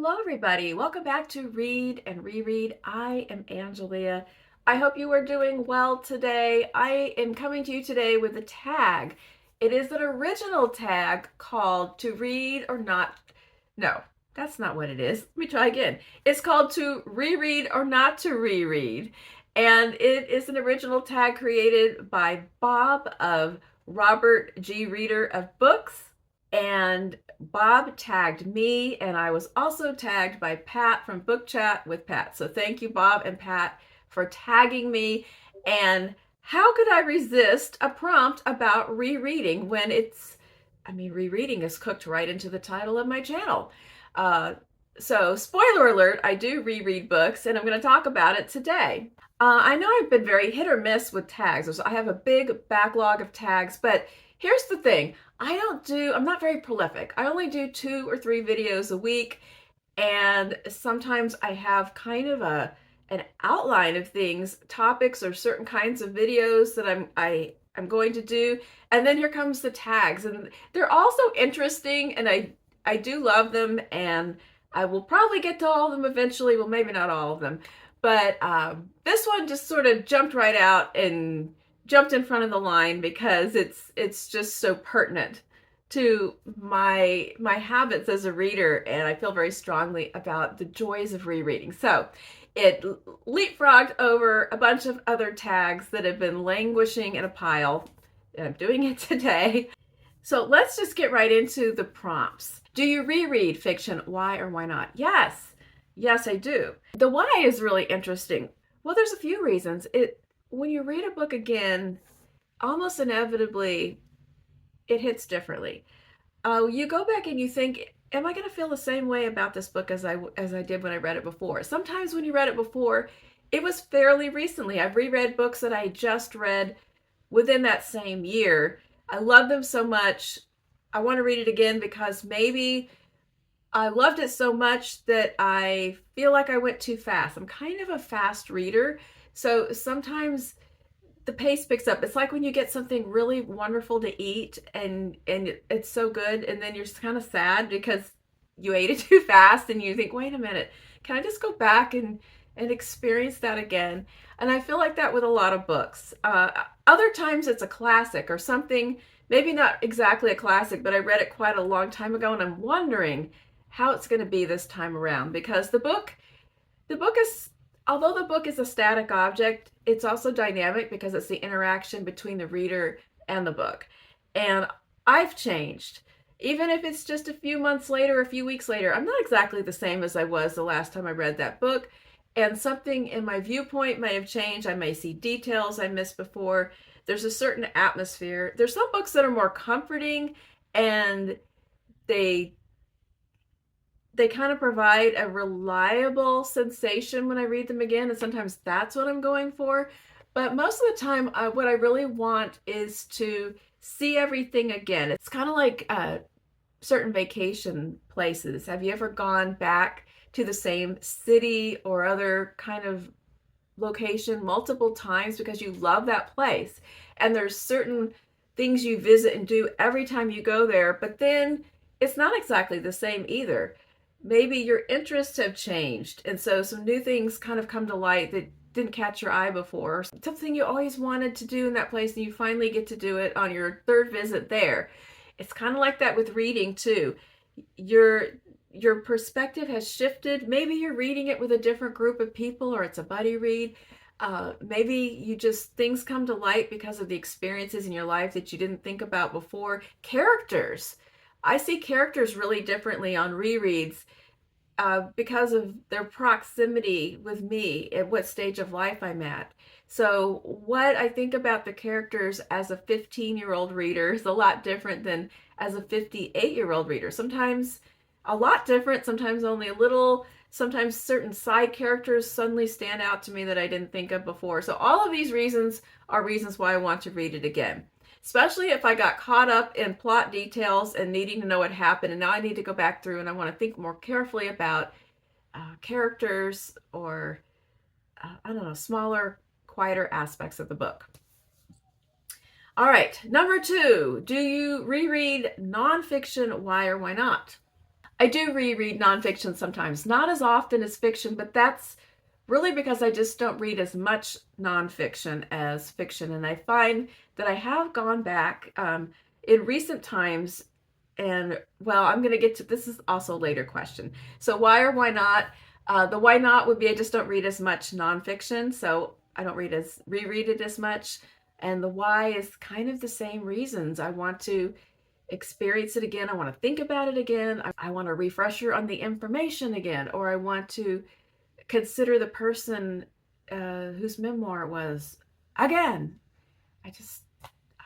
Hello, everybody. Welcome back to Read and Reread. I am Angelia. I hope you are doing well today. I am coming to you today with a tag. It is an original tag called To Read or Not. No, that's not what it is. Let me try again. It's called To Reread or Not to Reread. And it is an original tag created by Bob of Robert G. Reader of Books. And Bob tagged me, and I was also tagged by Pat from Book Chat with Pat. So thank you, Bob and Pat, for tagging me. And how could I resist a prompt about rereading when rereading is cooked right into the title of my channel. So spoiler alert, I do reread books, and I'm going to talk about it today. I know I've been very hit or miss with tags. I have a big backlog of tags, but here's the thing. I'm not very prolific. I only do 2 or 3 videos a week, and sometimes I have kind of an outline of things, topics or certain kinds of videos that I'm going to do, and then here comes the tags, and they're also interesting, and I do love them, and I will probably get to all of them eventually. Well, maybe not all of them, but this one just sort of jumped right out and jumped in front of the line because it's just so pertinent to my habits as a reader, and I feel very strongly about the joys of rereading. So it leapfrogged over a bunch of other tags that have been languishing in a pile, and I'm doing it today. So let's just get right into the prompts. Do you reread fiction? Why or why not? Yes, I do. The why is really interesting. Well, there's a few reasons. When you read a book again, almost inevitably, it hits differently. You go back and you think, am I going to feel the same way about this book as I did when I read it before? Sometimes when you read it before, it was fairly recently. I've reread books that I just read within that same year. I love them so much. I want to read it again because maybe I loved it so much that I feel like I went too fast. I'm kind of a fast reader. So sometimes the pace picks up. It's like when you get something really wonderful to eat and it's so good, and then you're just kind of sad because you ate it too fast, and you think, wait a minute, can I just go back and experience that again? And I feel like that with a lot of books. Other times it's a classic or something, maybe not exactly a classic, but I read it quite a long time ago, and I'm wondering how it's going to be this time around, because the book is, although the book is a static object, it's also dynamic because it's the interaction between the reader and the book. And I've changed. Even if it's just a few months later, a few weeks later, I'm not exactly the same as I was the last time I read that book. And something in my viewpoint may have changed. I may see details I missed before. There's a certain atmosphere. There's some books that are more comforting, and they kind of provide a reliable sensation when I read them again, and sometimes that's what I'm going for. But most of the time, what I really want is to see everything again. It's kind of like certain vacation places. Have you ever gone back to the same city or other kind of location multiple times because you love that place? And there's certain things you visit and do every time you go there, but then it's not exactly the same either. Maybe your interests have changed, and so some new things kind of come to light that didn't catch your eye before. Something you always wanted to do in that place, and you finally get to do it on your 3rd visit there. It's kind of like that with reading too. Your perspective has shifted. Maybe you're reading it with a different group of people, or it's a buddy read. Maybe things come to light because of the experiences in your life that you didn't think about before. Characters. I see characters really differently on rereads because of their proximity with me at what stage of life I'm at. So what I think about the characters as a 15-year-old reader is a lot different than as a 58-year-old reader. Sometimes a lot different, sometimes only a little. Sometimes certain side characters suddenly stand out to me that I didn't think of before. So all of these reasons are reasons why I want to read it again. Especially if I got caught up in plot details and needing to know what happened, and now I need to go back through and I want to think more carefully about characters or, smaller, quieter aspects of the book. All right, number 2, do you reread nonfiction? Why or why not? I do reread nonfiction sometimes, not as often as fiction, but that's really because I just don't read as much nonfiction as fiction. And I find that I have gone back in recent times. And well, I'm going to get to this, is also a later question. So, why or why not? The why not would be I just don't read as much nonfiction. So, I don't reread it as much. And the why is kind of the same reasons. I want to experience it again. I want to think about it again. I want a refresher on the information again, or I want to consider the person whose memoir it was again. I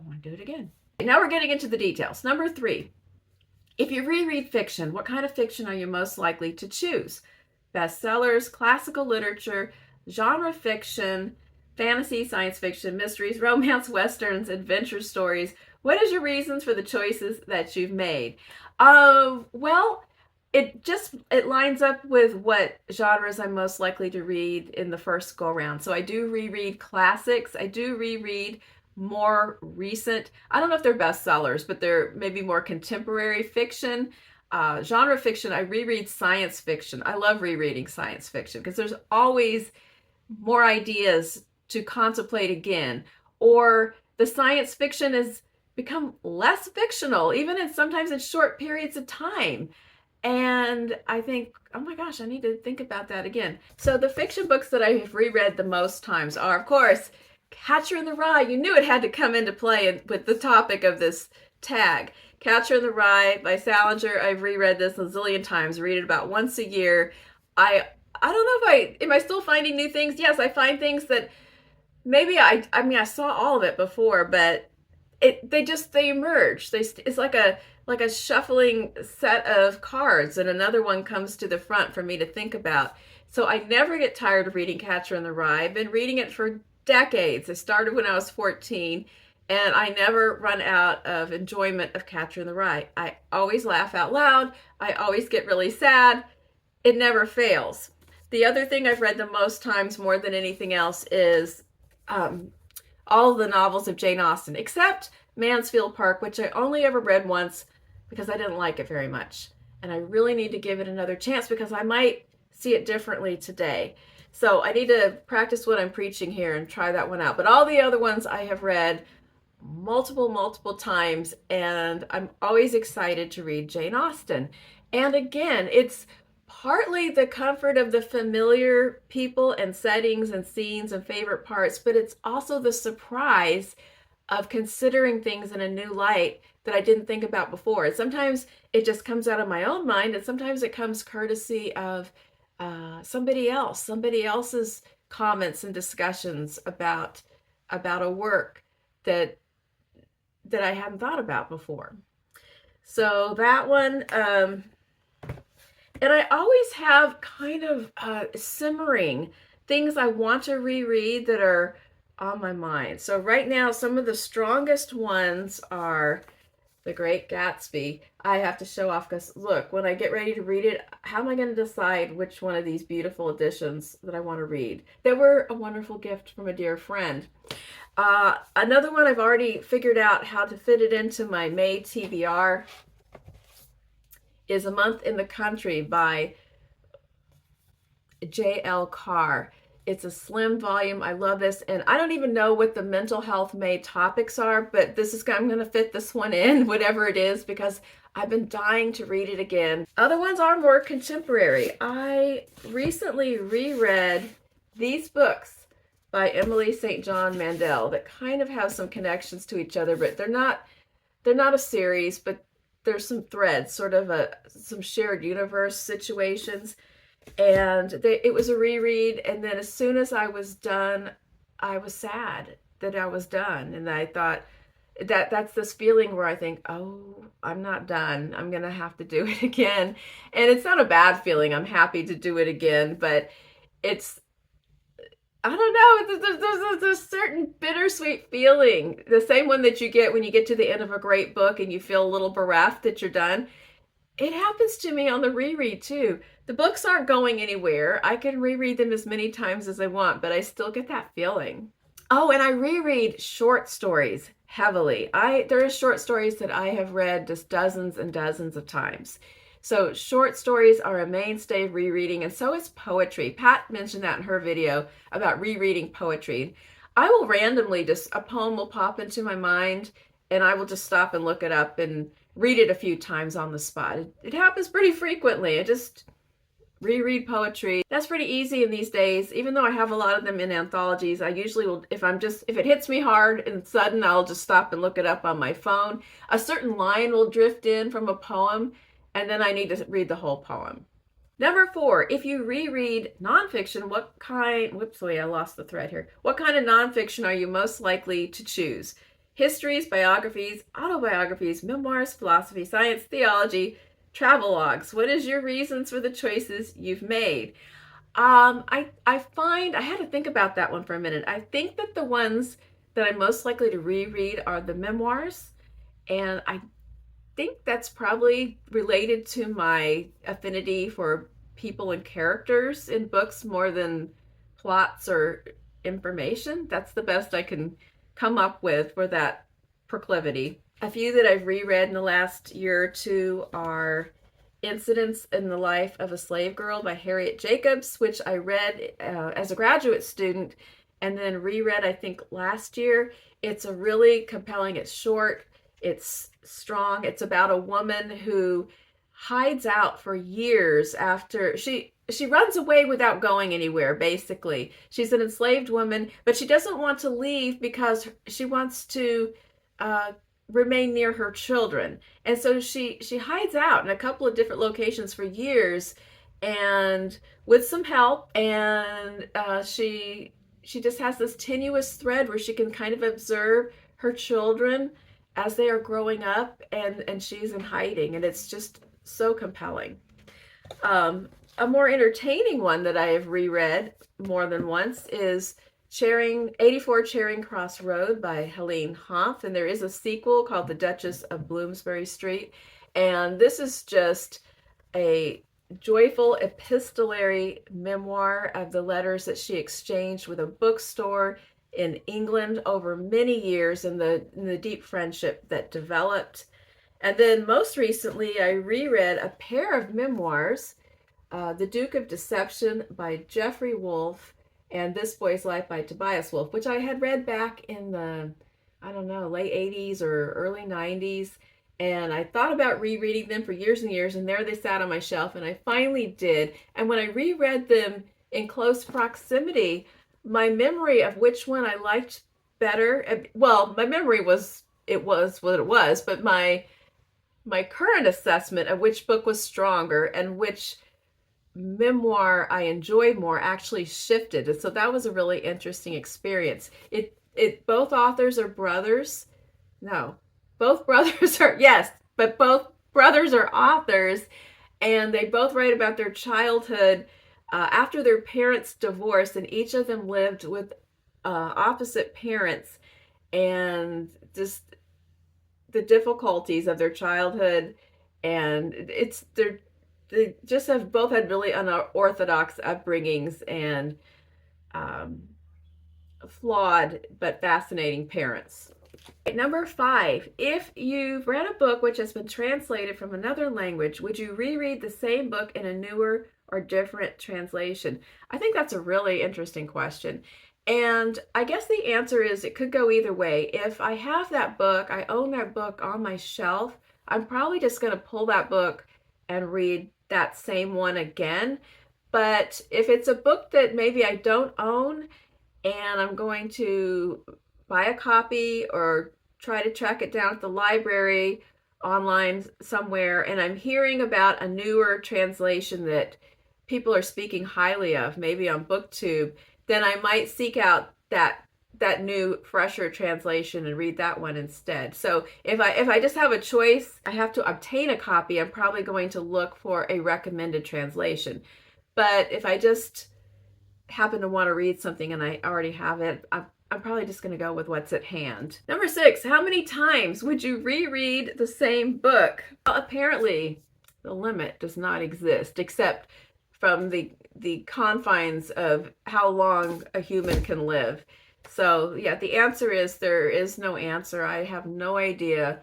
want to do it again. Now we're getting into the details. Number 3, if you reread fiction, what kind of fiction are you most likely to choose? Bestsellers, classical literature, genre fiction, fantasy, science fiction, mysteries, romance, westerns, adventure stories. What is your reasons for the choices that you've made? Well, it lines up with what genres I'm most likely to read in the first go around. So I do reread classics. I do reread more recent. I don't know if they're bestsellers, but they're maybe more contemporary fiction. Genre fiction, I reread science fiction. I love rereading science fiction because there's always more ideas to contemplate again. Or the science fiction has become less fictional, even sometimes in short periods of time. And I think, oh my gosh, I need to think about that again. So the fiction books that I have reread the most times are, of course, Catcher in the Rye. You knew it had to come into play with the topic of this tag. Catcher in the Rye by Salinger. I've reread this a zillion times. Read it about once a year. I don't know if am I still finding new things? Yes, I find things that maybe I saw all of it before, but they emerge. It's like a shuffling set of cards, and another one comes to the front for me to think about. So I never get tired of reading Catcher in the Rye. I've been reading it for decades. I started when I was 14, and I never run out of enjoyment of Catcher in the Rye. I always laugh out loud. I always get really sad. It never fails. The other thing I've read the most times, more than anything else, is all of the novels of Jane Austen, except Mansfield Park, which I only ever read once because I didn't like it very much. And I really need to give it another chance because I might see it differently today. So I need to practice what I'm preaching here and try that one out. But all the other ones I have read multiple times, and I'm always excited to read Jane Austen. And again, it's partly the comfort of the familiar people and settings and scenes and favorite parts, but it's also the surprise of considering things in a new light that I didn't think about before. And sometimes it just comes out of my own mind, and sometimes it comes courtesy of somebody else's comments and discussions about a work that I hadn't thought about before. So that one, and I always have kind of simmering things I want to reread that are on my mind. So right now, some of the strongest ones are The Great Gatsby. I have to show off because look, when I get ready to read it, how am I going to decide which one of these beautiful editions that I want to read? They were a wonderful gift from a dear friend. Another one I've already figured out how to fit it into my May TBR is A Month in the Country by J.L. Carr. It's a slim volume. I love this. And I don't even know what the mental health May topics are, but I'm going to fit this one in, whatever it is, because I've been dying to read it again. Other ones are more contemporary. I recently reread these books by Emily St. John Mandel that kind of have some connections to each other, but they're not a series, but there's some threads, sort of some shared universe situations. And it was a reread, and then as soon as I was done, I was sad that I was done. And I thought that's this feeling where I think, oh, I'm not done. I'm going to have to do it again. And it's not a bad feeling. I'm happy to do it again, but I don't know, there's a certain bittersweet feeling, the same one that you get when you get to the end of a great book and you feel a little bereft that you're done. It happens to me on the reread too. The books aren't going anywhere. I can reread them as many times as I want, but I still get that feeling. Oh, and I reread short stories heavily. There are short stories that I have read just dozens and dozens of times. So short stories are a mainstay of rereading, and so is poetry. Pat mentioned that in her video about rereading poetry. I will randomly a poem will pop into my mind, and I will just stop and look it up and read it a few times on the spot. It happens pretty frequently. I just reread poetry. That's pretty easy in these days. Even though I have a lot of them in anthologies, I usually will, if it hits me hard and sudden, I'll just stop and look it up on my phone. A certain line will drift in from a poem, and then I need to read the whole poem. Number 4, if you reread nonfiction, what kind, I lost the thread here. What kind of nonfiction are you most likely to choose? Histories, biographies, autobiographies, memoirs, philosophy, science, theology, travelogues. What is your reasons for the choices you've made? I find, I had to think about that one for a minute. I think that the ones that I'm most likely to reread are the memoirs, and I think that's probably related to my affinity for people and characters in books more than plots or information. That's the best I can come up with for that proclivity. A few that I've reread in the last year or two are Incidents in the Life of a Slave Girl by Harriet Jacobs, which I read as a graduate student and then reread, I think, last year. It's a really compelling, it's short, it's strong. It's about a woman who hides out for years after she runs away without going anywhere, basically. She's an enslaved woman, but she doesn't want to leave because she wants to remain near her children. And so she hides out in a couple of different locations for years, and with some help, and she just has this tenuous thread where she can kind of observe her children as they are growing up, and she's in hiding, and it's just so compelling. A more entertaining one that I have reread more than once is 84 Charing Cross Road by Helene Hanff, and there is a sequel called The Duchess of Bloomsbury Street, and this is just a joyful epistolary memoir of the letters that she exchanged with a bookstore in England over many years, and the deep friendship that developed. And then most recently, I reread a pair of memoirs, The Duke of Deception by Geoffrey Wolfe and This Boy's Life by Tobias Wolff, which I had read back in the, late 80s or early 90s. And I thought about rereading them for years and years, and there they sat on my shelf, and I finally did. And when I reread them in close proximity, my memory of which one I liked better, well, my memory was what it was, but my current assessment of which book was stronger and which memoir I enjoyed more actually shifted. And so that was a really interesting experience. Both authors are brothers. No, both brothers are, yes, but both brothers are authors, and they both write about their childhood after their parents divorced, and each of them lived with opposite parents, and just the difficulties of their childhood, and they just have both had really unorthodox upbringings and flawed but fascinating parents. Number 5, if you've read a book which has been translated from another language, would you reread the same book in a newer or different translation? I think that's a really interesting question. And I guess the answer is it could go either way. If I have that book, I own that book on my shelf, I'm probably just going to pull that book and read that same one again. But if it's a book that maybe I don't own and I'm going to buy a copy or try to track it down at the library online somewhere, and I'm hearing about a newer translation that people are speaking highly of, maybe on BookTube, then I might seek out that new, fresher translation and read that one instead. So if I just have a choice, I have to obtain a copy, I'm probably going to look for a recommended translation. But if I just happen to want to read something and I already have it, I'm probably just going to go with what's at hand. Number 6, how many times would you reread the same book? Well, apparently the limit does not exist, except from the confines of how long a human can live. So yeah, the answer is there is no answer. I have no idea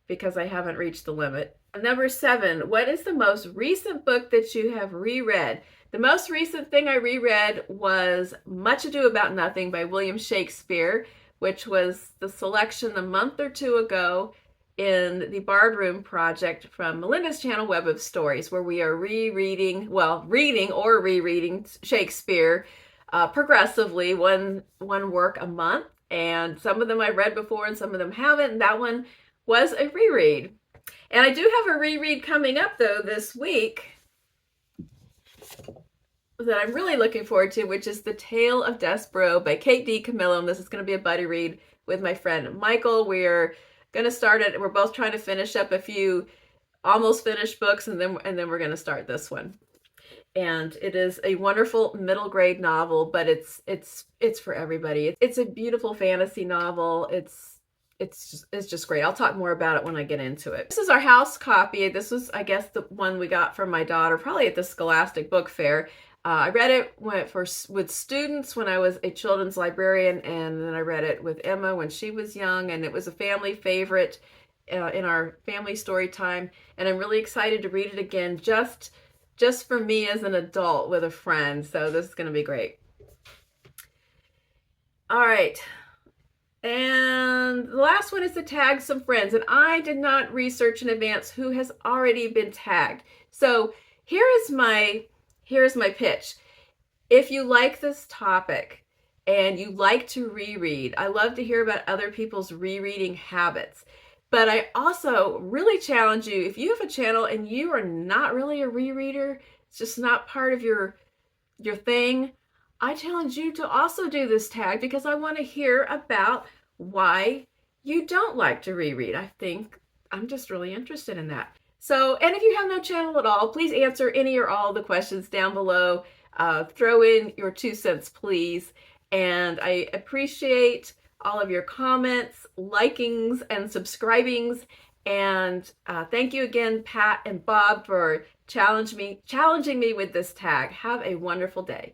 because I haven't reached the limit. Number 7, what is the most recent book that you have reread? The most recent thing I reread was Much Ado About Nothing by William Shakespeare, which was the selection a month or two ago in the Bardroom Project from Melinda's channel, Web of Stories, where we are reading or rereading Shakespeare progressively, one work a month. And some of them I read before and some of them haven't. And that one was a reread. And I do have a reread coming up, though, this week that I'm really looking forward to, which is The Tale of Despereaux by Kate D. Camillo. And this is going to be a buddy read with my friend Michael. We're going to start it. We're both trying to finish up a few almost finished books, and then we're going to start this one. And it is a wonderful middle grade novel, but it's for everybody. It's a beautiful fantasy novel. It's just great. I'll talk more about it when I get into it. This is our house copy. This was, I guess, the one we got from my daughter, probably at the Scholastic Book Fair. I read it with students when I was a children's librarian, and then I read it with Emma when she was young, and it was a family favorite in our family story time. And I'm really excited to read it again, just for me as an adult with a friend. So this is going to be great. All right. And the last one is to tag some friends. And I did not research in advance who has already been tagged. So here's my pitch. If you like this topic and you like to reread, I love to hear about other people's rereading habits. But I also really challenge you, if you have a channel and you are not really a rereader, it's just not part of your thing, I challenge you to also do this tag, because I want to hear about why you don't like to reread. I think I'm just really interested in that. So, and if you have no channel at all, please answer any or all the questions down below. Throw in your 2 cents, please. And I appreciate all of your comments, likings, and subscribings. And thank you again, Pat and Bob, for challenging me with this tag. Have a wonderful day.